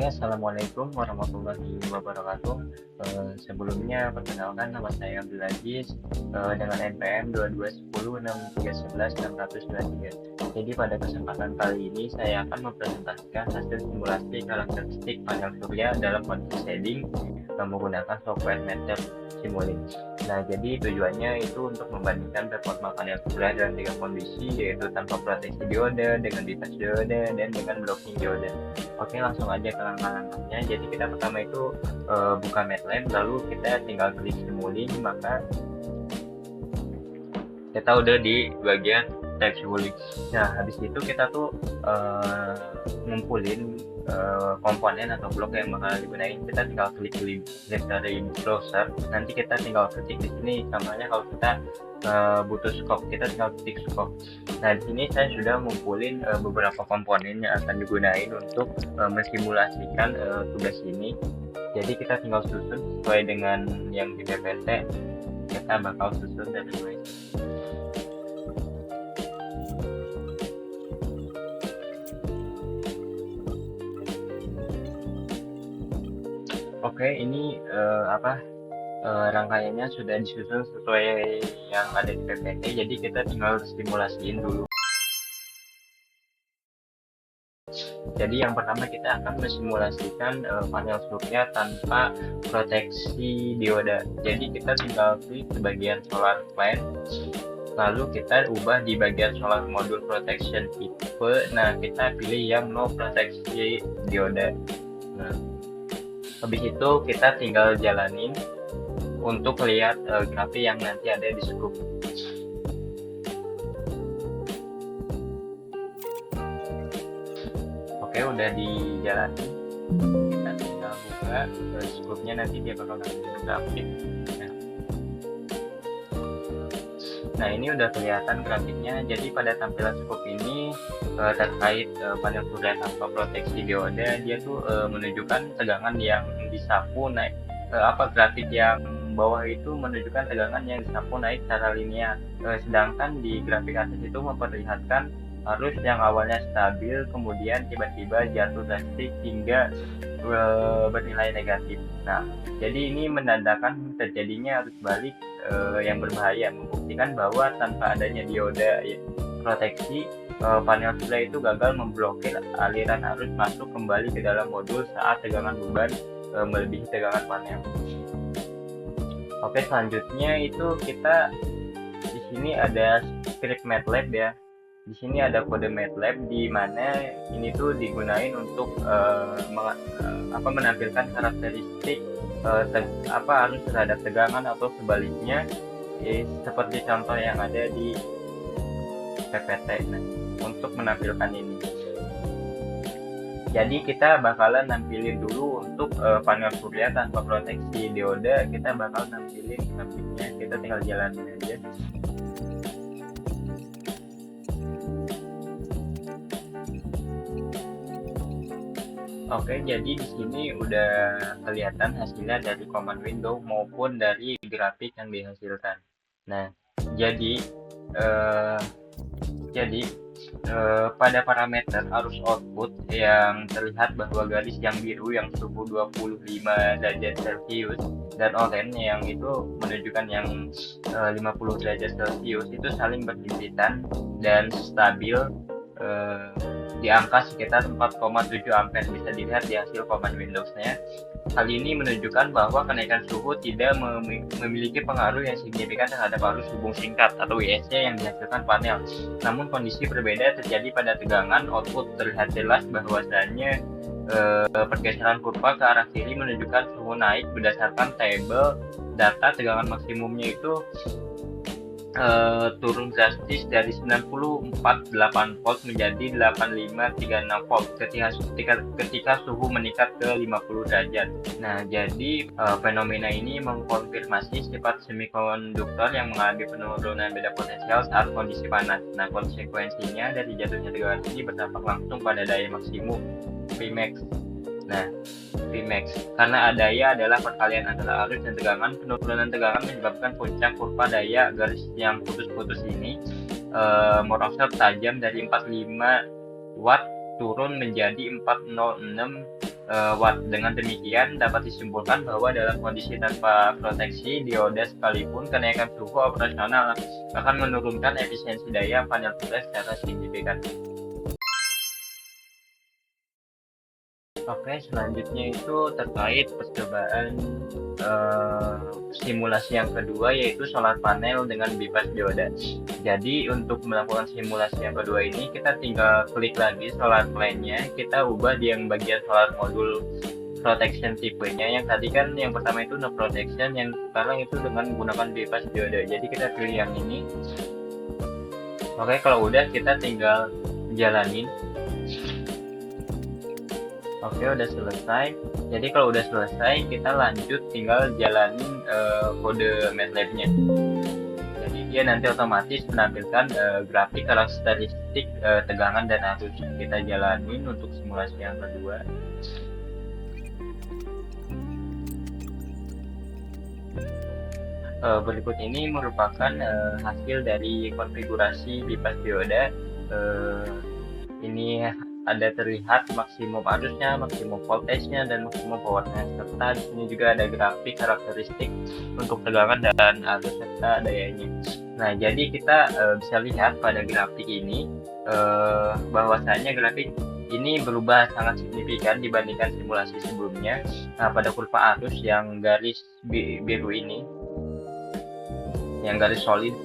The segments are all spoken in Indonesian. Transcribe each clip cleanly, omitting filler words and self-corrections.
Assalamualaikum warahmatullahi wabarakatuh. Sebelumnya perkenalkan, nama saya Abdul Aziz dengan NPM 22106311 Jadi pada kesempatan kali ini saya akan mempresentasikan hasil simulasi karakteristik panel surya dalam kondisi shading menggunakan software MATLAB Simulink. Nah, jadi tujuannya itu untuk membandingkan performa panel surya dalam tiga kondisi, yaitu tanpa proteksi diode, dengan detach diode, dan dengan blocking diode. Oke, langsung aja ke langkah-langkahnya. Jadi kita pertama itu buka MATLAB, lalu kita tinggal klik Simulink, maka kita udah di bagian tab Simulink. Nah, habis itu kita tuh ngumpulin komponen atau blok yang bakal digunain. Kita tinggal klik link dari browser, nanti kita tinggal ketik di sini. Contohnya kalau kita butuh scope, kita tinggal ketik scope. Nah, di sini saya sudah ngumpulin beberapa komponen yang akan digunain untuk mensimulasikan tugas ini. Jadi kita tinggal susun sesuai dengan yang di PPT. Kita bakal susun dari mulai. Oke, ini rangkaiannya sudah disusun sesuai yang ada di PPT. Jadi kita tinggal simulasiin dulu. Jadi yang pertama kita akan mensimulasikan panel surya tanpa proteksi diode. Jadi kita tinggal klik di bagian solar plan, lalu kita ubah di bagian solar module protection tipe. Nah, kita pilih yang no proteksi diode. Nah, habis itu kita tinggal jalanin untuk lihat grafik yang nanti ada di scope. Oke, udah dijalani. Kita tinggal buka scope-nya, nanti dia bakal ngasih grafik. Nah, ini udah kelihatan grafiknya. Jadi pada tampilan scope ini terkait panel surya tanpa proteksi diode, dia tuh menunjukkan tegangan yang disapu naik. Grafik yang bawah itu menunjukkan tegangan yang disapu naik secara linear. Sedangkan di grafik atas itu memperlihatkan arus yang awalnya stabil, kemudian tiba-tiba jatuh drastis hingga bernilai negatif. Nah, jadi ini menandakan terjadinya arus balik yang berbahaya, membuktikan bahwa tanpa adanya diode proteksi, panel surya itu gagal memblokir aliran arus masuk kembali ke dalam modul saat tegangan beban melebihi tegangan panel. Oke, selanjutnya itu kita di sini ada script MATLAB ya. Di sini ada kode MATLAB di mana ini tuh digunain untuk menampilkan karakteristik arus terhadap tegangan atau sebaliknya, seperti contoh yang ada di PPT. Nah, untuk menampilkan ini, jadi kita bakalan nampilin dulu untuk panel surya tanpa proteksi diode. Kita bakal nampilin grafiknya, kita tinggal jalanin aja. Oke, jadi di sini udah kelihatan hasilnya dari command window maupun dari grafik yang dihasilkan. Nah, jadi pada parameter arus output yang terlihat bahwa garis yang biru yang suhu 25 derajat Celcius dan oranye yang itu menunjukkan yang 50 derajat Celcius itu saling berhimpitan dan stabil di angka sekitar 4,7 ampere. Bisa dilihat di hasil command Windows-nya. Hal ini menunjukkan bahwa kenaikan suhu tidak memiliki pengaruh yang signifikan terhadap arus hubung singkat atau ISC yang dihasilkan panel. Namun kondisi berbeda terjadi pada tegangan output. Terlihat jelas bahwasannya pergeseran kurva ke arah kiri menunjukkan suhu naik berdasarkan tabel data. Tegangan maksimumnya itu turun drastis dari 94,8 volt menjadi 85,36 volt ketika suhu meningkat ke 50 derajat. Nah, jadi fenomena ini mengkonfirmasi sifat semikonduktor yang mengalami penurunan beda potensial saat kondisi panas. Nah, konsekuensinya dari jatuhnya tegangan ini berdampak langsung pada daya maksimum Vmax. Nah, Vmax, karena daya adalah perkalian antara arus dan tegangan. Penurunan tegangan menyebabkan puncak kurva daya garis yang putus-putus ini merosot tajam dari 45 watt turun menjadi 406 watt. Dengan demikian dapat disimpulkan bahwa dalam kondisi tanpa proteksi dioda sekalipun, kenaikan suhu operasional akan menurunkan efisiensi daya panel surya secara signifikan. Oke, selanjutnya itu terkait percobaan simulasi yang kedua, yaitu solar panel dengan bipas dioda. Jadi untuk melakukan simulasi yang kedua ini, kita tinggal klik lagi solar plan-nya, kita ubah di yang bagian solar modul protection tipenya. Yang tadi kan yang pertama itu no protection, yang sekarang itu dengan menggunakan bipas dioda. Jadi kita pilih yang ini. Oke, kalau udah kita tinggal jalanin. Oke, udah selesai. Jadi kalau udah selesai, kita lanjut tinggal jalanin kode MATLAB-nya. Jadi dia nanti otomatis menampilkan grafik karakteristik tegangan dan arus. Kita jalanin untuk simulasi yang kedua. Berikut ini merupakan hasil dari konfigurasi bipas dioda. Ini ada terlihat maksimum arusnya, maksimum voltage-nya, dan maksimum power-nya, serta di sini juga ada grafik karakteristik untuk tegangan dan arus serta dayanya. Nah, jadi kita bisa lihat pada grafik ini bahwasanya grafik ini berubah sangat signifikan dibandingkan simulasi sebelumnya. Nah, pada kurva arus yang garis biru ini, yang garis solid,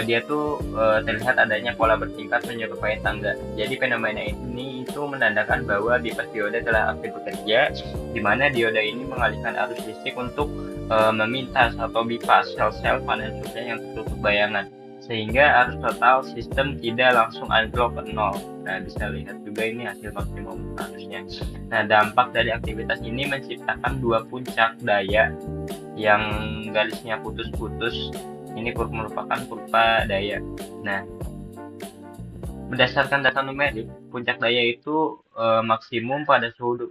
dia tuh terlihat adanya pola bertingkat menyerupai tangga. Jadi fenomena ini itu menandakan bahwa bipas dioda telah aktif bekerja, di mana dioda ini mengalihkan arus listrik untuk memintas atau bypass sel-sel panel surya yang tertutup bayangan, sehingga arus total sistem tidak langsung anjlok ke nol. Nah, bisa lihat juga ini hasil maksimum arusnya. Nah, dampak dari aktivitas ini menciptakan dua puncak daya yang garisnya putus-putus. Ini merupakan kurva daya. Nah, berdasarkan data numerik, puncak daya itu maksimum pada suhu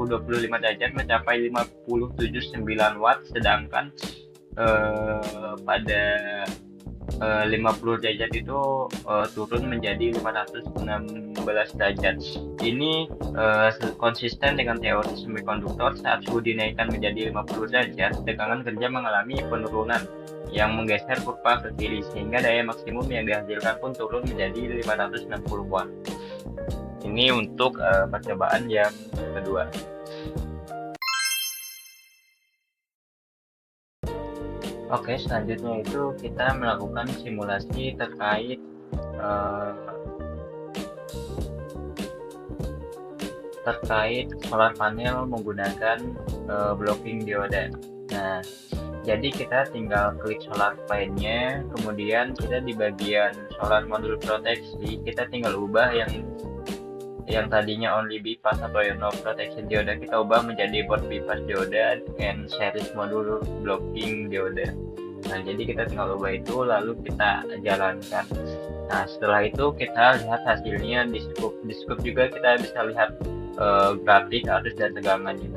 25 derajat mencapai 57,9 watt, sedangkan pada 50 derajat itu turun menjadi 516 derajat. Ini konsisten dengan teori semikonduktor. Saat suhu dinaikkan menjadi 50 derajat, tegangan kerja mengalami penurunan yang menggeser kurva ke kiri, sehingga daya maksimum yang dihasilkan pun turun menjadi 560 watt. Ini untuk percobaan yang kedua. Oke, selanjutnya itu kita melakukan simulasi terkait solar panel menggunakan blocking dioda. Nah, jadi kita tinggal klik solar plan-nya, kemudian kita di bagian solar modul proteksi, kita tinggal ubah yang tadinya only bypass atau no protection dioda, kita ubah menjadi both bypass dioda and series modul blocking dioda. Nah, jadi kita tinggal ubah itu, lalu kita jalankan. Nah, setelah itu kita lihat hasilnya di scope juga kita bisa lihat grafik arus dan tegangannya.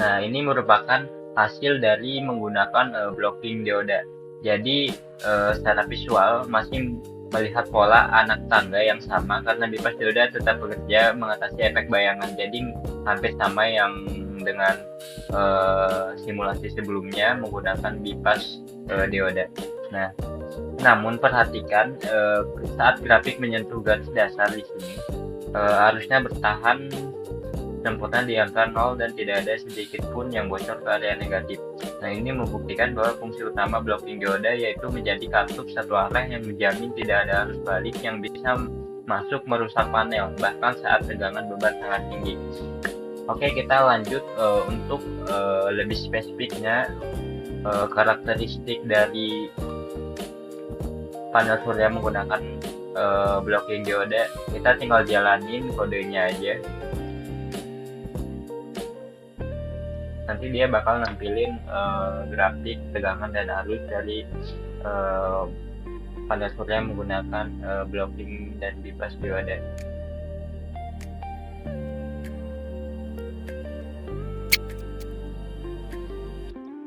Nah, ini merupakan hasil dari menggunakan blocking dioda. Jadi secara visual masih melihat pola anak tangga yang sama karena bipas dioda tetap bekerja mengatasi efek bayangan. Jadi hampir sama yang dengan simulasi sebelumnya menggunakan bipas dioda. Nah, namun perhatikan saat grafik menyentuh garis dasar di sini, arusnya bertahan sempurna di angka 0 dan tidak ada sedikit pun yang bocor ke area negatif. Nah, ini membuktikan bahwa fungsi utama blocking dioda yaitu menjadi katup satu arah yang menjamin tidak ada arus balik yang bisa masuk merusak panel, bahkan saat tegangan beban sangat tinggi. Oke, kita lanjut untuk lebih spesifiknya karakteristik dari panel surya menggunakan blocking dioda. Kita tinggal jalanin kodenya aja. Nanti dia bakal nampilin grafik tegangan dan arus dari panel surya menggunakan blocking dan bipas dioda.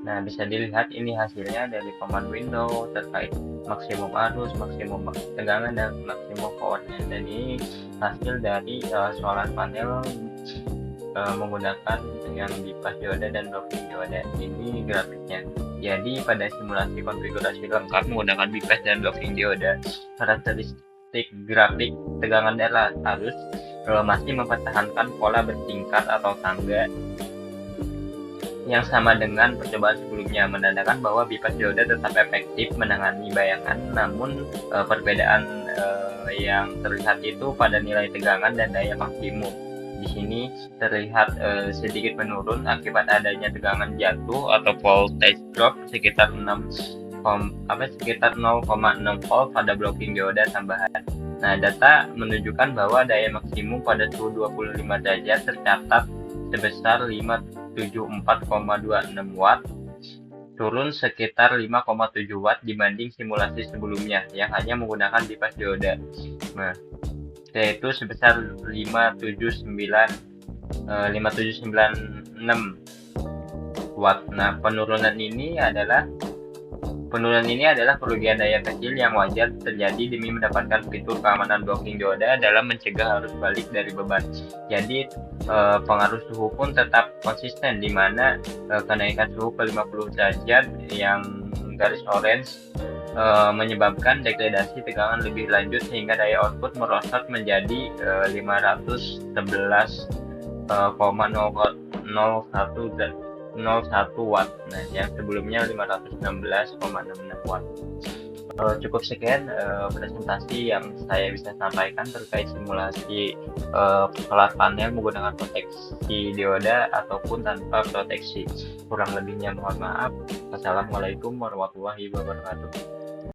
Nah, bisa dilihat ini hasilnya dari command window terkait maksimum arus, maksimum tegangan, dan maksimum powernya. Dan ini hasil dari solar panel menggunakan yang bypass dioda dan blocking dioda. Ini grafiknya. Jadi pada simulasi konfigurasi lengkap menggunakan bypass dan blocking dioda, karakteristik grafik tegangan dan arus masih mempertahankan pola bertingkat atau tangga yang sama dengan percobaan sebelumnya, menandakan bahwa bypass dioda tetap efektif menangani bayangan, namun perbedaan yang terlihat itu pada nilai tegangan dan daya maksimum. Di sini terlihat sedikit menurun akibat adanya tegangan jatuh atau voltage drop sekitar 0,6 volt pada blocking dioda tambahan. Nah, data menunjukkan bahwa daya maksimum pada suhu 25 derajat tercatat sebesar 574,26 watt, turun sekitar 5,7 watt dibanding simulasi sebelumnya yang hanya menggunakan bypass dioda. Nah, yaitu sebesar 57996 watt. Nah, penurunan ini adalah kerugian daya kecil yang wajar terjadi demi mendapatkan fitur keamanan blocking dioda dalam mencegah arus balik dari beban. Jadi pengaruh suhu pun tetap konsisten, di mana kenaikan suhu ke 50 derajat yang garis orange menyebabkan degradasi tegangan lebih lanjut sehingga daya output merosot menjadi 511,01 watt. Nah, yang sebelumnya 516,66 watt. Cukup sekian presentasi yang saya bisa sampaikan terkait simulasi solar panel menggunakan proteksi dioda ataupun tanpa proteksi. Kurang lebihnya mohon maaf. Wassalamualaikum warahmatullahi wabarakatuh.